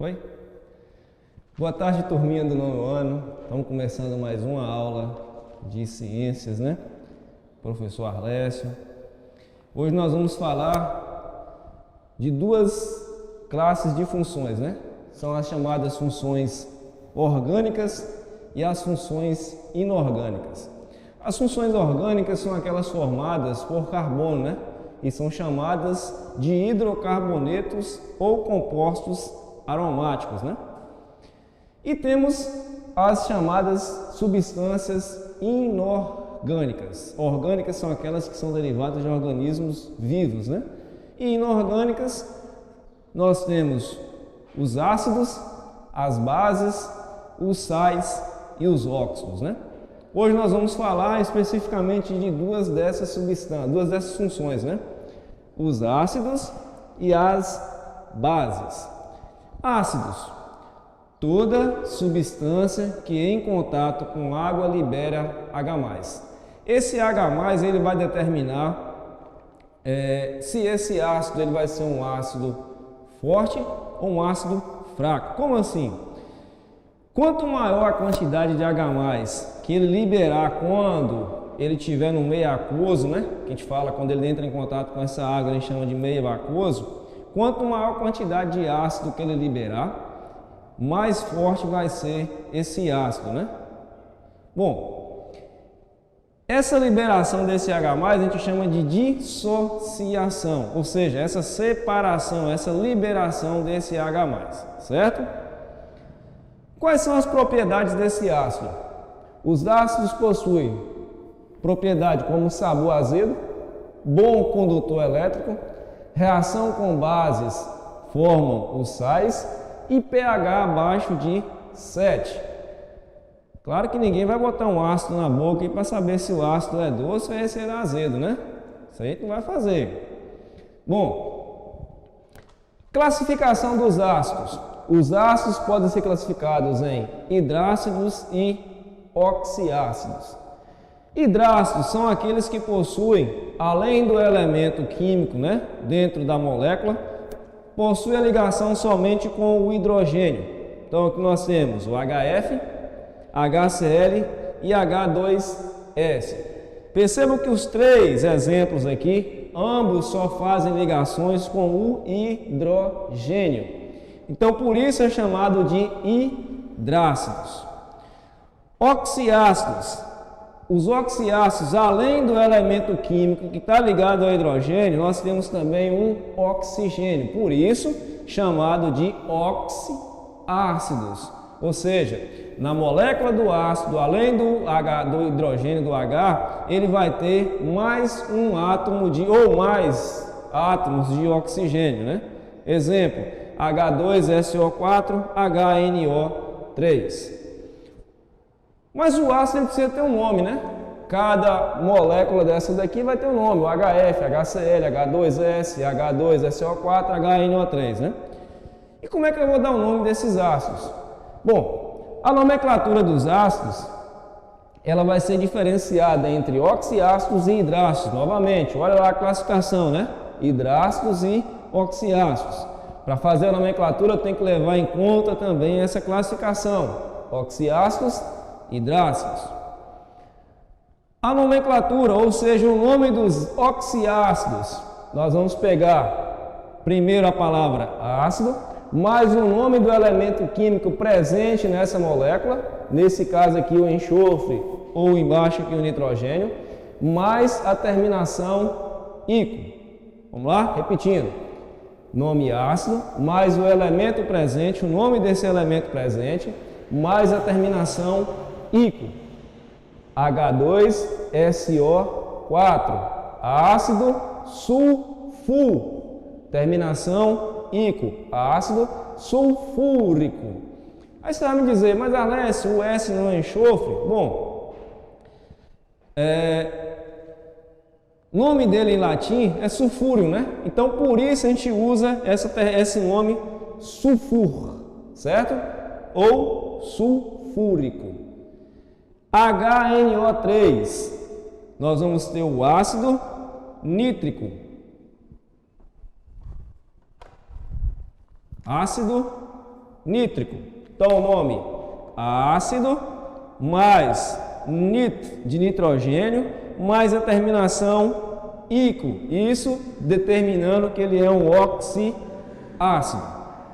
Foi? Boa tarde, turminha do nono ano. Estamos começando mais uma aula de ciências, né? Professor Arlécio. Hoje nós vamos falar de duas classes de funções, né? São as chamadas funções orgânicas e as funções inorgânicas. As funções orgânicas são aquelas formadas por carbono, né? E são chamadas de hidrocarbonetos ou compostos aromáticos, né? E temos as chamadas substâncias inorgânicas. Orgânicas são aquelas que são derivadas de organismos vivos, né? E inorgânicas nós temos os ácidos, as bases, os sais e os óxidos, né? Hoje nós vamos falar especificamente de duas dessas substâncias, duas dessas funções, né? Os ácidos e as bases. Ácidos: toda substância que em contato com água libera H+. Esse H+, ele vai determinar se esse ácido ele vai ser um ácido forte ou um ácido fraco. Como assim? Quanto maior a quantidade de H+, que ele liberar quando ele estiver no meio aquoso, né? Que a gente fala quando ele entra em contato com essa água, a gente chama de meio aquoso. Quanto maior a quantidade de ácido que ele liberar, mais forte vai ser esse ácido, né? Bom, essa liberação desse H+, a gente chama de dissociação, ou seja, essa separação, essa liberação desse H+, certo? Quais são as propriedades desse ácido? Os ácidos possuem propriedade como sabor azedo, bom condutor elétrico, reação com bases formam os sais e pH abaixo de 7. Claro que ninguém vai botar um ácido na boca para saber se o ácido é doce ou se ele é azedo, né? Isso aí tu vai fazer. Bom, classificação dos ácidos. Os ácidos podem ser classificados em hidrácidos e oxiácidos. Hidrácidos são aqueles que possuem, além do elemento químico, né, dentro da molécula, possui a ligação somente com o hidrogênio. Então aqui nós temos o HF, HCl e H2S. Percebam que os três exemplos aqui, ambos só fazem ligações com o hidrogênio. Então por isso é chamado de hidrácidos. Oxiácidos. Os oxiácidos, além do elemento químico que está ligado ao hidrogênio, nós temos também um oxigênio, por isso chamado de oxiácidos. Ou seja, na molécula do ácido, além do hidrogênio do H, ele vai ter mais um átomo de, ou mais átomos de oxigênio, né? Exemplo: H2SO4, HNO3. Mas o ácido precisa ter um nome, né? Cada molécula dessa daqui vai ter um nome: o HF, HCl, H2S, H2SO4, HNO3, né? E como é que eu vou dar o nome desses ácidos? Bom, a nomenclatura dos ácidos, ela vai ser diferenciada entre oxiácidos e hidrácidos. Novamente, olha lá a classificação, né? Hidrácidos e oxiácidos. Para fazer a nomenclatura, eu tenho que levar em conta também essa classificação: oxiácidos, hidrácidos. A nomenclatura, ou seja, o nome dos oxiácidos, nós vamos pegar primeiro a palavra ácido, mais o nome do elemento químico presente nessa molécula, nesse caso aqui o enxofre, ou embaixo aqui o nitrogênio, mais a terminação ico. Vamos lá? Repetindo: nome ácido, mais o elemento presente, o nome desse elemento presente, mais a terminação ico. H2SO4, ácido sulfur, terminação ico, ácido sulfúrico. Aí você vai me dizer: mas Arlécio, o S não é enxofre? Bom, nome dele em latim é sulfúrio, né? Então por isso a gente usa esse nome sulfur, certo? Ou sulfúrico. HNO3, nós vamos ter o ácido nítrico. Ácido nítrico. Então o nome ácido mais nit de nitrogênio mais a terminação ico. Isso determinando que ele é um oxiácido,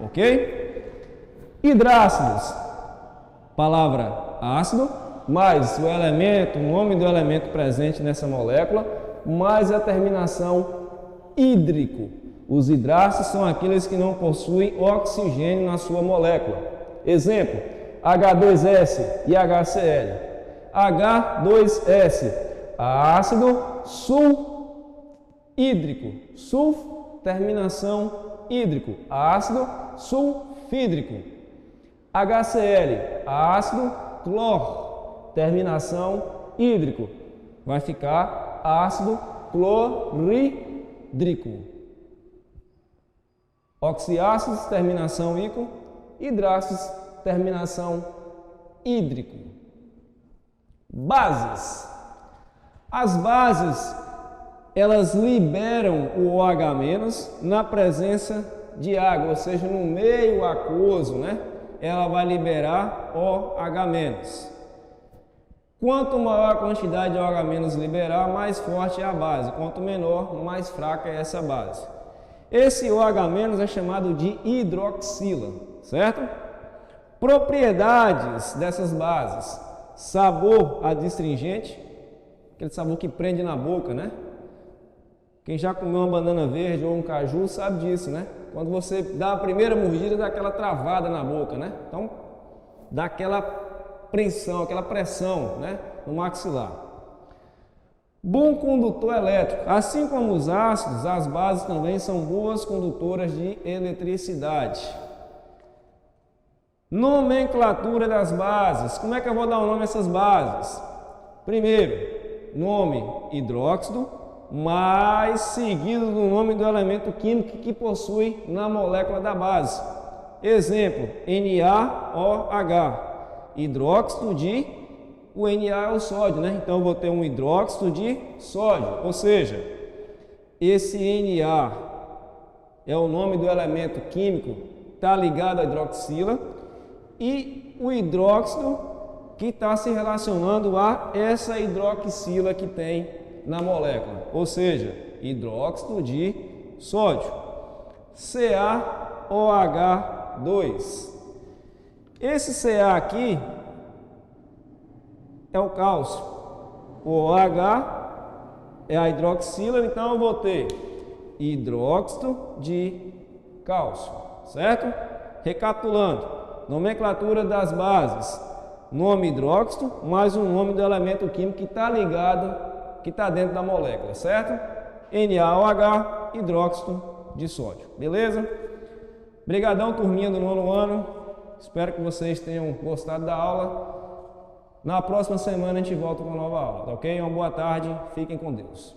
ok? Hidrácidos, palavra ácido, mais o elemento, o nome do elemento presente nessa molécula, mais a terminação hídrico. Os hidrácidos são aqueles que não possuem oxigênio na sua molécula. Exemplo, H2S e HCl. H2S, ácido sulfídrico. Sulf, terminação hídrico. Ácido sulfídrico. HCl, ácido clor, terminação hídrico. Vai ficar ácido clorídrico. Oxiácidos, terminação ico. Hidrácidos, terminação hídrico. Bases. As bases, elas liberam o OH- na presença de água, ou seja, no meio aquoso, né? Ela vai liberar OH-. Quanto maior a quantidade de OH- liberar, mais forte é a base. Quanto menor, mais fraca é essa base. Esse OH- é chamado de hidroxila, certo? Propriedades dessas bases: sabor adstringente, aquele sabor que prende na boca, né? Quem já comeu uma banana verde ou um caju sabe disso, né? Quando você dá a primeira mordida, dá aquela travada na boca, né? Então, dá aquela pressão, né? No maxilar. Bom condutor elétrico. Assim como os ácidos, as bases também são boas condutoras de eletricidade. Nomenclatura das bases. Como é que eu vou dar o nome a essas bases? Primeiro, nome hidróxido, mais seguido do nome do elemento químico que possui na molécula da base. Exemplo, NaOH, hidróxido de, o Na é o sódio, né? Então eu vou ter um hidróxido de sódio, ou seja, esse Na é o nome do elemento químico, está ligado à hidroxila, e o hidróxido que está se relacionando a essa hidroxila que tem na molécula, ou seja, hidróxido de sódio, CaOH2. Esse Ca aqui é o cálcio, o OH é a hidroxila, então eu vou ter hidróxido de cálcio, certo? Recapitulando, nomenclatura das bases: nome hidróxido mais o nome do elemento químico que está ligado, que está dentro da molécula, certo? NaOH, hidróxido de sódio, beleza? Obrigadão, turminha do 9º ano, espero que vocês tenham gostado da aula. Na próxima semana a gente volta com uma nova aula, tá ok? Uma boa tarde, fiquem com Deus.